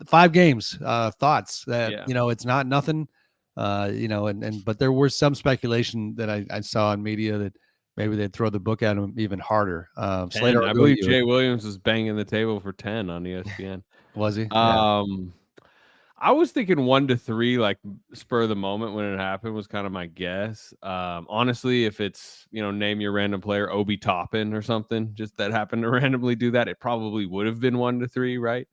5 games. Thoughts that Yeah. it's not nothing. But there was some speculation that I saw in media that maybe they'd throw the book at him even harder. 10. Slater, I'll I go with believe you. Jay Williams was banging the table for 10 on ESPN. Was he? Yeah. I was thinking 1-3, like spur of the moment when it happened was kind of my guess. Honestly, if it's, name your random player, Obi Toppin or something, just that happened to randomly do that, it probably would have been 1-3, right?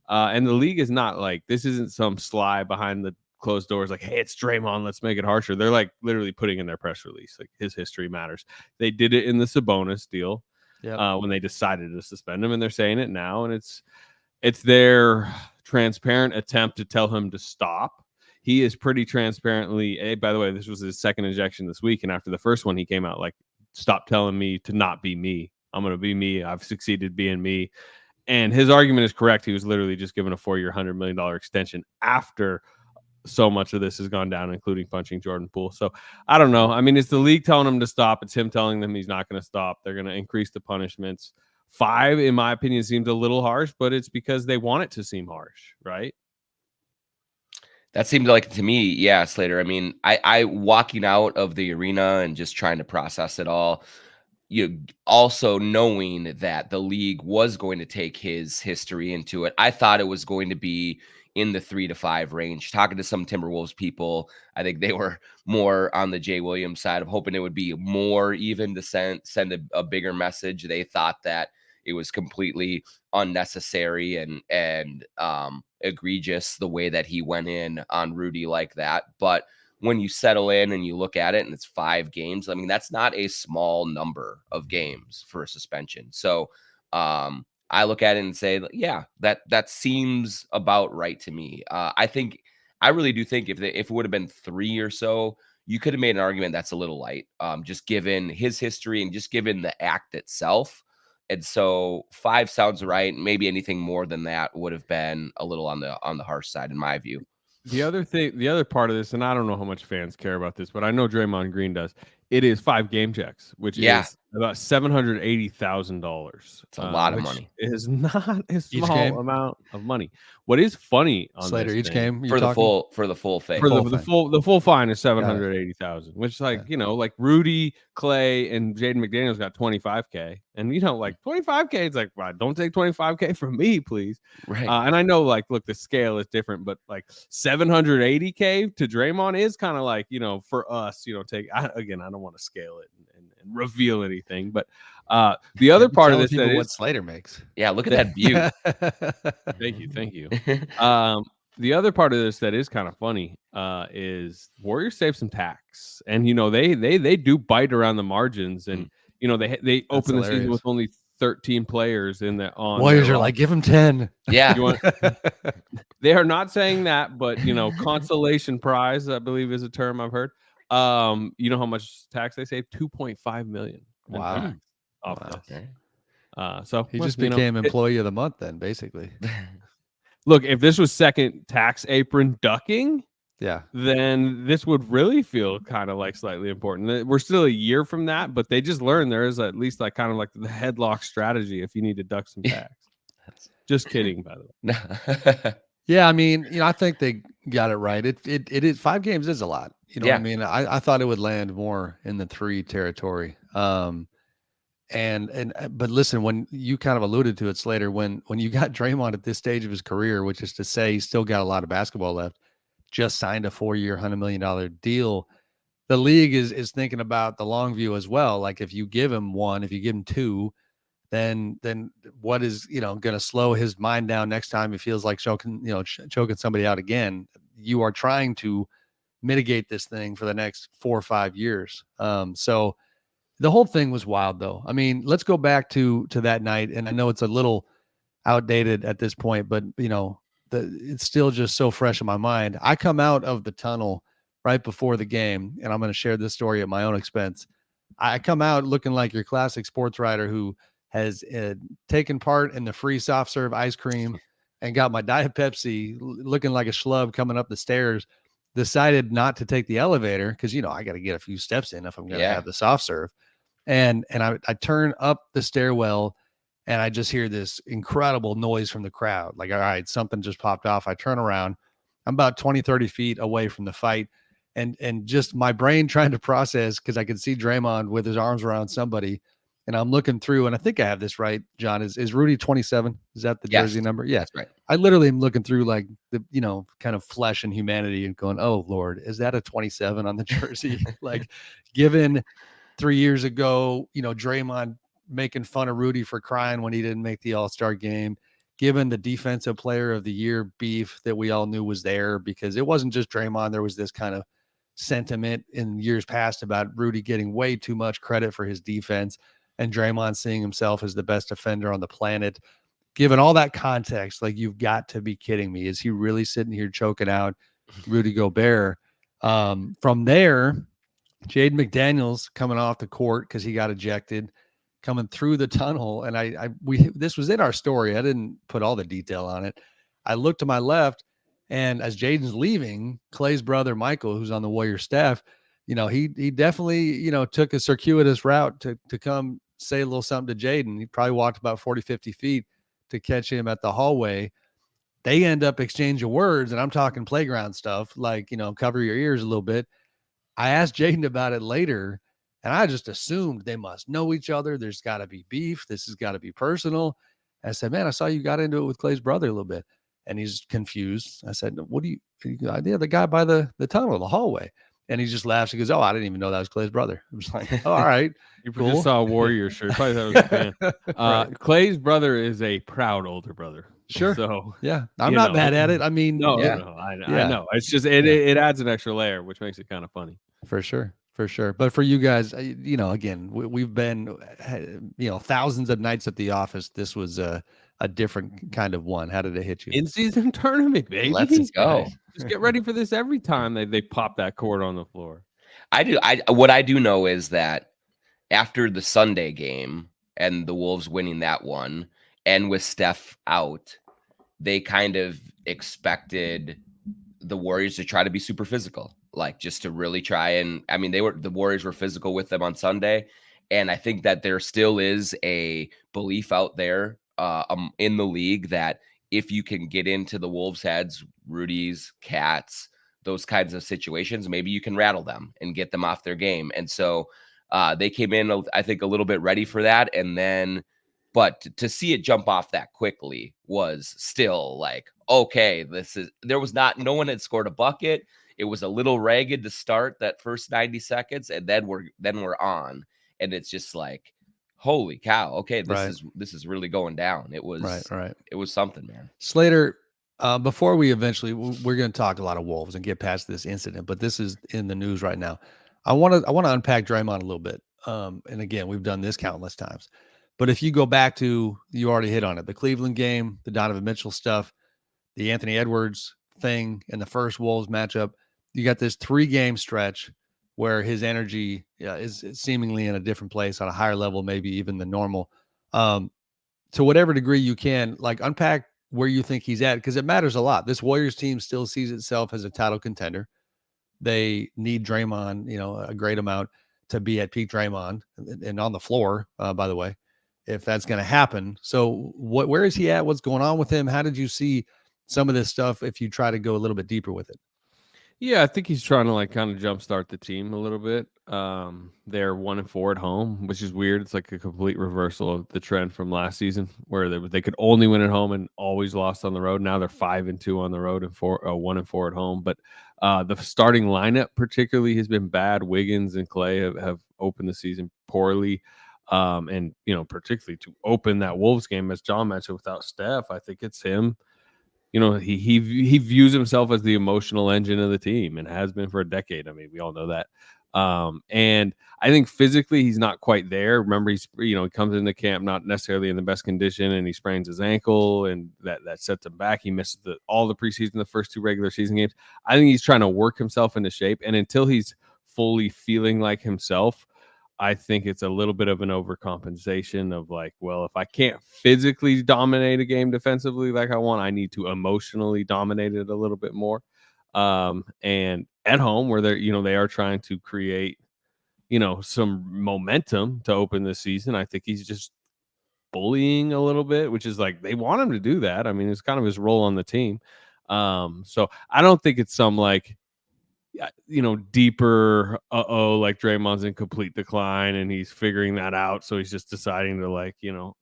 And the league is not like, this isn't some sly behind the closed doors, like, hey, it's Draymond, let's make it harsher. They're like literally putting in their press release, like his history matters. They did it in the Sabonis deal when they decided to suspend him, and they're saying it now, and it's their transparent attempt to tell him to stop. He is pretty transparently, hey, by the way, this was his second injection this week, and after the first one, he came out like, stop telling me to not be me. I'm going to be me. I've succeeded being me. And his argument is correct. He was literally just given a 4-year, $100 million extension after so much of this has gone down, including punching Jordan Poole. So I don't know. I mean, it's the league telling him to stop. It's him telling them he's not going to stop. They're going to increase the punishments. 5, in my opinion, seems a little harsh, but it's because they want it to seem harsh, right? That seemed like, to me, yeah, Slater. I mean, I walking out of the arena and just trying to process it all, also knowing that the league was going to take his history into it. I thought it was going to be in the 3 to 5 range. Talking to some Timberwolves people, I think they were more on the Jay Williams side of hoping it would be more even to send a bigger message. They thought that it was completely unnecessary and egregious the way that he went in on Rudy like that. But when you settle in and you look at it and it's 5 games, I mean, that's not a small number of games for a suspension. So I look at it and say, yeah, that seems about right to me. I really do think if it would have been 3 or so, you could have made an argument that's a little light, just given his history and just given the act itself. And so 5 sounds right. Maybe anything more than that would have been a little on the harsh side, in my view. The other part of this, and I don't know how much fans care about this, but I know Draymond Green does. It is 5 game checks, which is about $780,000. It's a lot of money. It is not a small amount of money. What is funny on Slater, this each game for the full thing, the full fine is $780,000, which like Rudy, Clay, and Jaden McDaniels got $25K, and like $25K, it's like, well, don't take $25K from me, please. Right. And I know, like, look, the scale is different, but like $780K to Draymond is kind of like, for us, I don't want to scale it and reveal anything, but the other part of this that what Slater makes. Yeah, look at that view. Thank you. The other part of this that is kind of funny is Warriors save some tax, and they do bite around the margins, and they open the season with only 13 players in the on. Warriors are like, give them 10. Yeah. They are not saying that, but consolation prize, I believe, is a term I've heard. You know how much tax they save? $2.5 million. Wow. Off this. So he just became employee of the month then, basically. Look, if this was second tax apron ducking, then this would really feel kind of like slightly important. We're still a year from that, but they just learned there is at least like kind of like the headlock strategy if you need to duck some tax. Just kidding, by the way. Yeah, I mean, I think they got it right. It is 5 games is a lot. What I mean? I thought it would land more in the 3 territory. But listen, when you kind of alluded to it, Slater, when you got Draymond at this stage of his career, which is to say he's still got a lot of basketball left, just signed a 4-year, $100 million deal. The league is thinking about the long view as well. Like if you give him 1, if you give him 2, then what is, going to slow his mind down next time he feels like choking somebody out again? You are trying to mitigate this thing for the next 4 or 5 years. So the whole thing was wild, though. I mean, let's go back to that night, and I know it's a little outdated at this point, but it's still just so fresh in my mind. I come out of the tunnel right before the game, and I'm going to share this story at my own expense. I come out looking like your classic sports writer who has taken part in the free soft serve ice cream and got my Diet Pepsi, looking like a schlub coming up the stairs. Decided not to take the elevator because I got to get a few steps in if I'm going to have the soft serve. And I turn up the stairwell, and I just hear this incredible noise from the crowd. Like, all right, something just popped off. I turn around. I'm about 20, 30 feet away from the fight. And just my brain trying to process, because I could see Draymond with his arms around somebody. And I'm looking through, and I think I have this right, John. Is Rudy 27? Is that the jersey Yes, number? Yeah. that's right. I literally am looking through like the, kind of flesh and humanity and going, oh Lord, is that a 27 on the jersey? Like, given 3 years ago, Draymond making fun of Rudy for crying when he didn't make the All-Star game, given the defensive player of the year beef that we all knew was there, because it wasn't just Draymond. There was this kind of sentiment in years past about Rudy getting way too much credit for his defense and Draymond seeing himself as the best defender on the planet. Given all that context, like, you've got to be kidding me. Is he really sitting here choking out Rudy Gobert? From there, Jaden McDaniels coming off the court because he got ejected, coming through the tunnel. And this was in our story. I didn't put all the detail on it. I looked to my left, and as Jaden's leaving, Clay's brother, Michael, who's on the Warriors staff, he definitely, took a circuitous route to come say a little something to Jaden. He probably walked about 40, 50 feet to catch him at the hallway. They end up exchanging words, and I'm talking playground stuff, like, cover your ears a little bit. I asked Jaden about it later, and I just assumed they must know each other. There's got to be beef. This has got to be personal. I said, man, I saw you got into it with Clay's brother a little bit. And he's confused. I said, what do you, yeah, the guy by the tunnel, the hallway. And he just laughs. He goes, oh, I didn't even know that was Clay's brother. I was like, oh, all right. You cool. just saw a Warrior shirt. Probably thought it was a fan. Right. Clay's brother is a proud older brother. Sure. So yeah, I'm not mad at it. I mean, no, I know. It's just it adds an extra layer, which makes it kind of funny. For sure. But for you guys, again, we've been, thousands of nights at the office. This was a different kind of one. How did it hit you? In-season tournament, baby. Let's go. Just get ready for this every time they pop that cord on the floor. What I do know is that after the Sunday game and the Wolves winning that one, and with Steph out, they kind of expected the Warriors to try to be super physical, like just to really try. And I mean, the Warriors were physical with them on Sunday. And I think that there still is a belief out there in the league that if you can get into the Wolves' heads, Rudy's, Cats, those kinds of situations, maybe you can rattle them and get them off their game. And so they came in, I think, a little bit ready for that. And then, but to see it jump off that quickly was still like, okay, no one had scored a bucket. It was a little ragged to start that first 90 seconds. And then we're on. And it's just like, holy cow. Okay. This is really going down. It was right. It was something, man. Slater, before we're going to talk a lot of Wolves and get past this incident, but this is in the news right now. I want to unpack Draymond a little bit. And again, we've done this countless times, but if you go back to, you already hit on it, the Cleveland game, the Donovan Mitchell stuff, the Anthony Edwards thing, and the first Wolves matchup, you got this 3-game stretch where his energy is seemingly in a different place, on a higher level, maybe even than normal. To whatever degree you can, like, unpack where you think he's at, because it matters a lot. This Warriors team still sees itself as a title contender. They need Draymond, a great amount to be at peak Draymond and on the floor, by the way, if that's going to happen. So where is he at? What's going on with him? How did you see some of this stuff if you try to go a little bit deeper with it? Yeah, I think he's trying to kind of jumpstart the team a little bit. They're 1-4 at home, which is weird. It's like a complete reversal of the trend from last season, where they could only win at home and always lost on the road. Now they're 5-2 on the road and 1-4 at home. But the starting lineup particularly has been bad. Wiggins and Clay have opened the season poorly. And particularly to open that Wolves game, as John mentioned, without Steph, I think it's him. He views himself as the emotional engine of the team and has been for a decade. I mean, we all know that. And I think physically he's not quite there. Remember, he comes into camp not necessarily in the best condition, and he sprains his ankle, and that sets him back. He missed all the preseason, the first 2 regular season games. I think he's trying to work himself into shape, and until he's fully feeling like himself, I think it's a little bit of an overcompensation of like, well, if I can't physically dominate a game defensively like I want, I need to emotionally dominate it a little bit more. And at home, where they are trying to create, some momentum to open this season, I think he's just bullying a little bit, which is like they want him to do that. I mean, it's kind of his role on the team. So I don't think it's some like, deeper, like Draymond's in complete decline and he's figuring that out. So he's just deciding to like,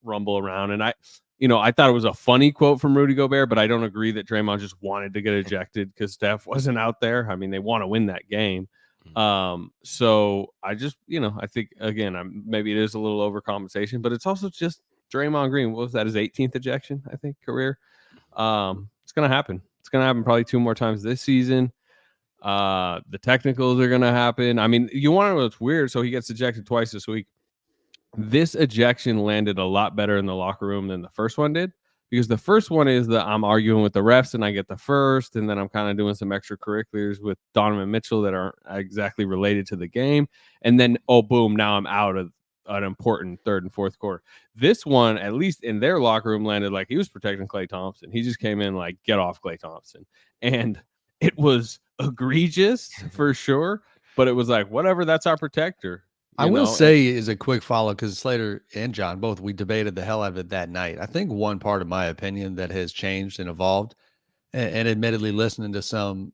rumble around. And I thought it was a funny quote from Rudy Gobert, but I don't agree that Draymond just wanted to get ejected because Steph wasn't out there. I mean, they want to win that game. So I just, I think again, maybe it is a little overcompensation, but it's also just Draymond Green. What was that? His 18th ejection, I think, career. It's going to happen. It's going to happen probably 2 more times this season. The technicals are going to happen. I mean, you want to know what's weird? So he gets ejected twice this week. This ejection landed a lot better in the locker room than the first one did, because the first one is that I'm arguing with the refs and I get the first, and then I'm kind of doing some extracurriculars with Donovan Mitchell that aren't exactly related to the game. And then, oh, boom, now I'm out of an important third and fourth quarter. This one, at least in their locker room, landed like he was protecting Klay Thompson. He just came in like, get off Klay Thompson. And it was egregious for sure, but it was like, whatever, that's our protector. I will say, is a quick follow, because Slater and John both, we debated the hell out of it that night. I think one part of my opinion that has changed and evolved, and admittedly listening to some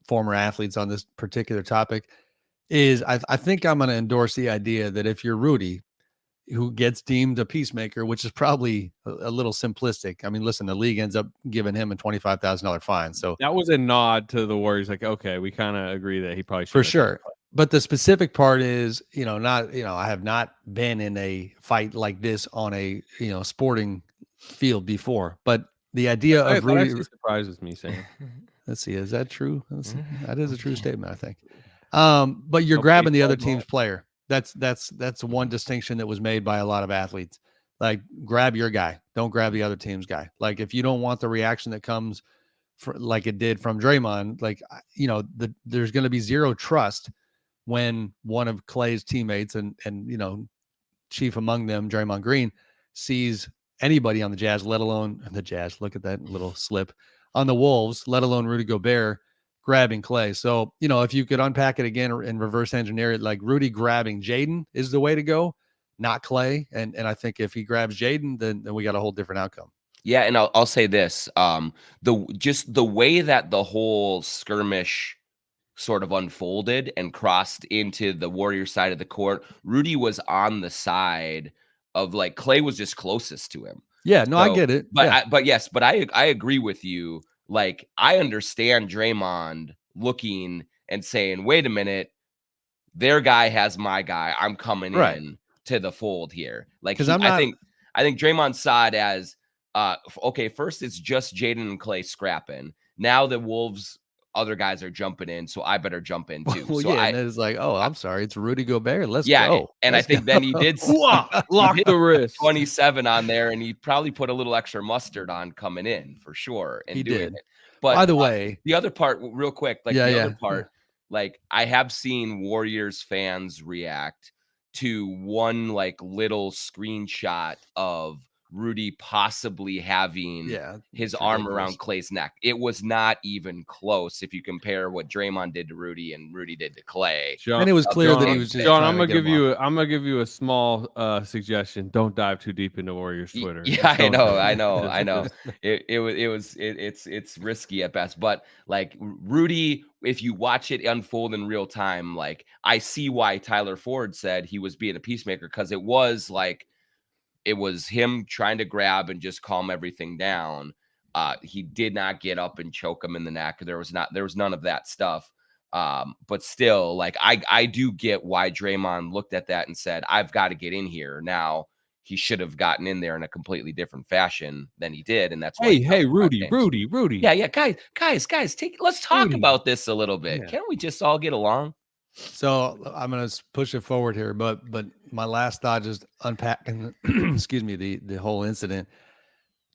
former athletes on this particular topic, is I think I'm going to endorse the idea that if you're Rudy, who gets deemed a peacemaker, which is probably a little simplistic. I mean, listen, the league ends up giving him a $25,000 fine. So that was a nod to the Warriors. Like, okay, we kind of agree that he probably should. For sure. But the specific part is, I have not been in a fight like this on a, sporting field before. But the idea of Rudy surprises me, Sam. Let's see, is that true? That is a true statement, I think. But you're grabbing the other team's player. That's one distinction that was made by a lot of athletes. Like, grab your guy, don't grab the other team's guy. Like, if you don't want the reaction that comes like it did from Draymond, like, there's going to be zero trust when one of Klay's teammates and chief among them, Draymond Green, sees anybody on the Jazz, let alone the Jazz. Look at that little slip on the Wolves, let alone Rudy Gobert grabbing Klay. So, if you could unpack it again and reverse engineer it, like Rudy grabbing Jaden is the way to go, not Klay. And I think if he grabs Jaden, then we got a whole different outcome. Yeah, and I'll say this: the way that the whole skirmish sort of unfolded and crossed into the Warriors side of the court, Rudy was on the side of, like, Klay was just closest to him. Yeah, no, I get it. But I agree with you. Like, I understand Draymond looking and saying, wait a minute, their guy has my guy. I'm coming in to the fold here. Like, I think Draymond saw it as, okay, first it's just Jaden and Klay scrapping. Now the Wolves other guys are jumping in, so I better jump in too. Well, so and it's like, oh, I'm sorry, it's Rudy Gobert. Let's go. And I think then he did lock the wrist 27 on there, and he probably put a little extra mustard on coming in for sure. And he did. It. But by the way, the other part, real quick, like other part, like, I have seen Warriors fans react to one like little screenshot of Rudy possibly having his arm around Klay's neck. It was not even close if you compare what Draymond did to Rudy and Rudy did to Klay. John, and it was clear that he was just John, I'm gonna give you a small suggestion. Don't dive too deep into Warriors Twitter. Yeah, I know. It's risky at best, but like Rudy, if you watch it unfold in real time, like, I see why Tyler Ford said he was being a peacemaker, because it was him trying to grab and just calm everything down. He did not get up and choke him in the neck. There was none of that stuff. But still, like, I do get why Draymond looked at that and said, I've got to get in here. Now, he should have gotten in there in a completely different fashion than he did. And that's why. Hey, Rudy. Yeah. Guys, let's talk about this a little bit. Yeah. Can't we just all get along? So I'm going to push it forward here, but my last thought, just unpacking, excuse me, the whole incident.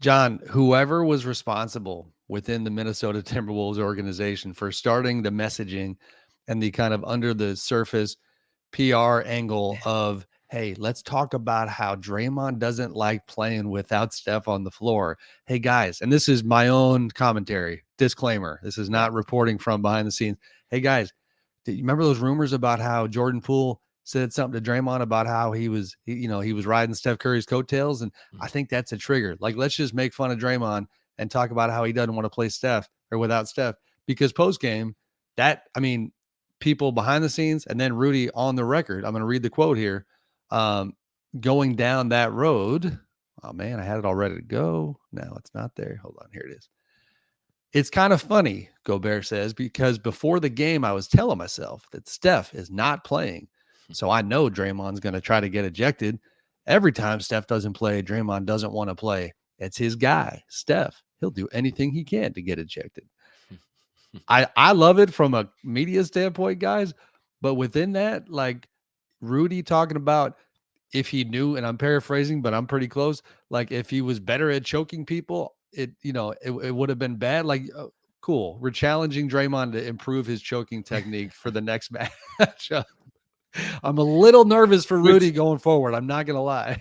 John, whoever was responsible within the Minnesota Timberwolves organization for starting the messaging and the kind of under the surface PR angle of, hey, let's talk about how Draymond doesn't like playing without Steph on the floor. Hey, guys, and this is my own commentary, disclaimer. This is not reporting from behind the scenes. Hey, guys, do you remember those rumors about how Jordan Poole said something to Draymond about how he was riding Steph Curry's coattails. And I think that's a trigger. Like, let's just make fun of Draymond and talk about how he doesn't want to play Steph or without Steph, because post game people behind the scenes and then Rudy on the record, I'm going to read the quote here. Going down that road. Oh man, I had it all ready to go. No, it's not there. Hold on. Here it is. It's kind of funny, Gobert says, because before the game, I was telling myself that Steph is not playing. So I know Draymond's going to try to get ejected. Every time Steph doesn't play, Draymond doesn't want to play. It's his guy, Steph. He'll do anything he can to get ejected. I love it from a media standpoint, guys. But within that, like Rudy talking about if he knew, and I'm paraphrasing, but I'm pretty close. Like if he was better at choking people, it would have been bad. Like, cool. We're challenging Draymond to improve his choking technique for the next match. I'm a little nervous for Rudy going forward. I'm not going to lie.